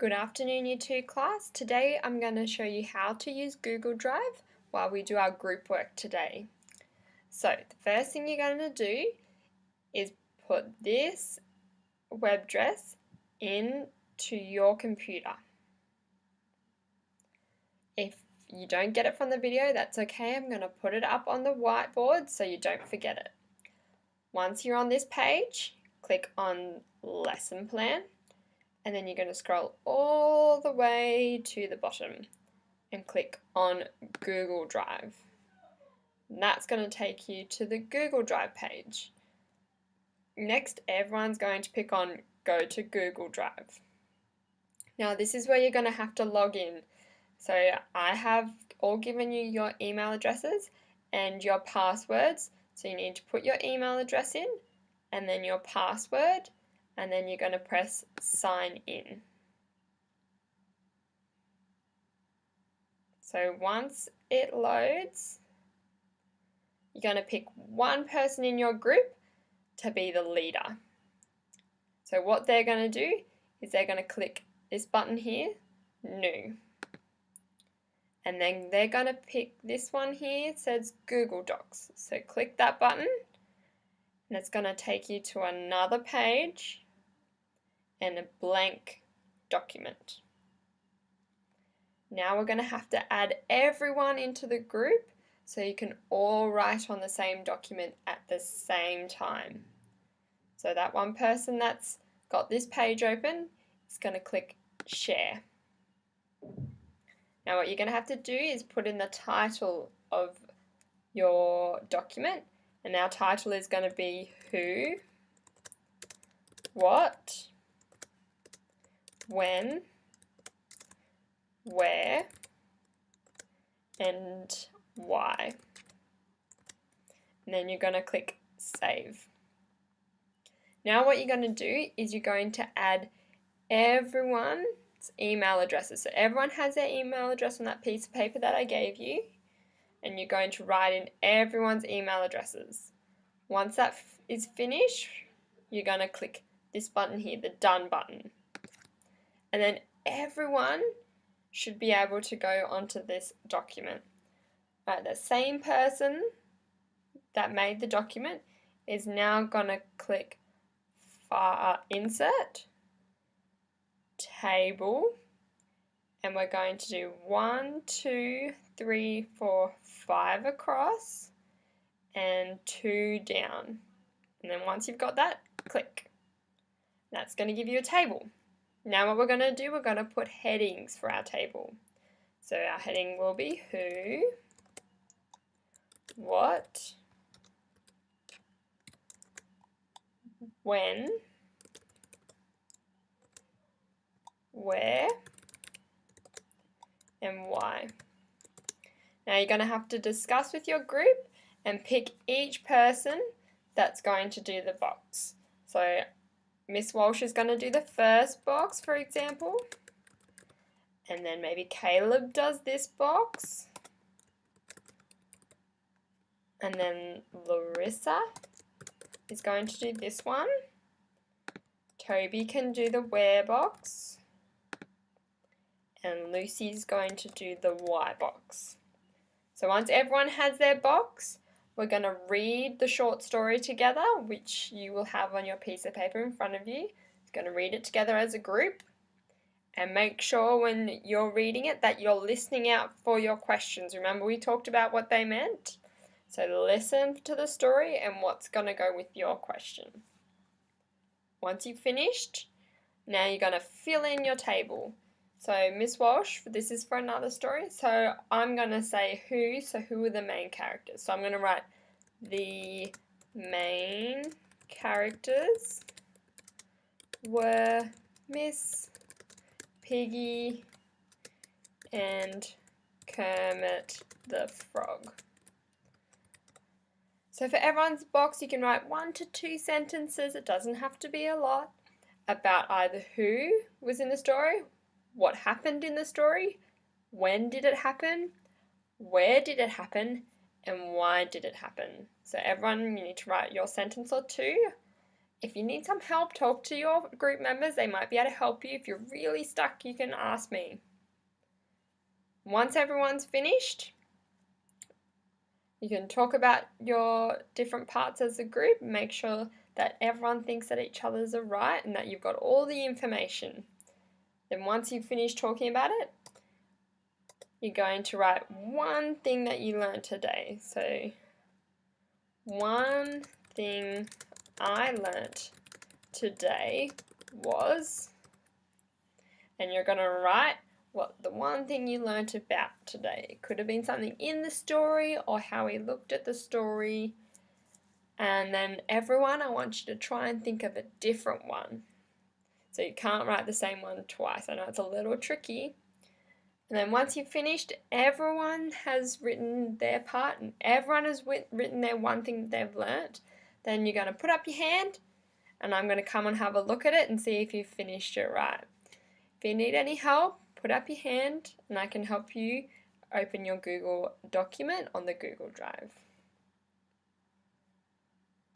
Good afternoon, Year 2 class. Today I'm going to show you how to use Google Drive while we do our group work today. So the first thing you're going to do is put this web address into your computer. If you don't get it from the video, that's okay. I'm going to put it up on the whiteboard so you don't forget it. Once you're on this page, click on Lesson Plan. And then you're going to scroll all the way to the bottom and click on Google Drive. And that's going to take you to the Google Drive page. Next, everyone's going to pick on Go to Google Drive. Now, this is where you're going to have to log in. So I have all given you your email addresses and your passwords. So you need to put your email address in and then your password. And then you're going to press sign in. So once it loads, you're going to pick one person in your group to be the leader. So what they're going to do is they're going to click this button here, New. And then they're going to pick this one here, it says Google Docs. So click that button and it's going to take you to another page and a blank document. Now we're going to have to add everyone into the group so you can all write on the same document at the same time. So that one person that's got this page open is going to click Share. Now what you're going to have to do is put in the title of your document, and our title is going to be Who, What, When, Where, and Why. And then you're going to click Save. Now what you're going to do is you're going to add everyone's email addresses. So everyone has their email address on that piece of paper that I gave you, and you're going to write in everyone's email addresses. Once that is finished, you're going to click this button here, the Done button. And then everyone should be able to go onto this document. The same person that made the document is now going to click Insert, Table, and we're going to do 1, 2, 3, 4, 5 across and 2 down. And then once you've got that, click. That's going to give you a table. Now what we're going to do, we're going to put headings for our table. So our heading will be Who, What, When, Where, and Why. Now you're going to have to discuss with your group and pick each person that's going to do the box. So Miss Walsh is going to do the first box, for example, and then maybe Caleb does this box, and then Larissa is going to do this one. Toby can do the Where box, and Lucy's going to do the Why box. So once everyone has their box, we're going to read the short story together, which you will have on your piece of paper in front of you. You're going to read it together as a group, and make sure when you're reading it that you're listening out for your questions. Remember, we talked about what they meant? So listen to the story and what's going to go with your question. Once you've finished, now you're going to fill in your table. So Miss Walsh, this is for another story. So I'm going to say who, so who are the main characters? So I'm going to write the main characters were Miss Piggy and Kermit the Frog. So for everyone's box, you can write 1 to 2 sentences, it doesn't have to be a lot, about either who was in the story, what happened in the story, when did it happen, where did it happen, and why did it happen. So everyone, you need to write your sentence or two If you need some help, talk to your group members. They might be able to help you. If you're really stuck, you can ask me. Once everyone's finished, you can talk about your different parts as a group. Make sure that everyone thinks that each other's are right and that you've got all the information. Then once you've finished talking about it, you're going to write one thing that you learned today. So, one thing I learned today was, and you're going to write what the one thing you learnt about today. It could have been something in the story or how we looked at the story. And then everyone, I want you to try and think of a different one. So you can't write the same one twice. I know it's a little tricky. And then once you've finished, everyone has written their part and everyone has written their one thing that they've learnt. Then you're going to put up your hand and I'm going to come and have a look at it and see if you've finished it right. If you need any help, put up your hand and I can help you open your Google document on the Google Drive.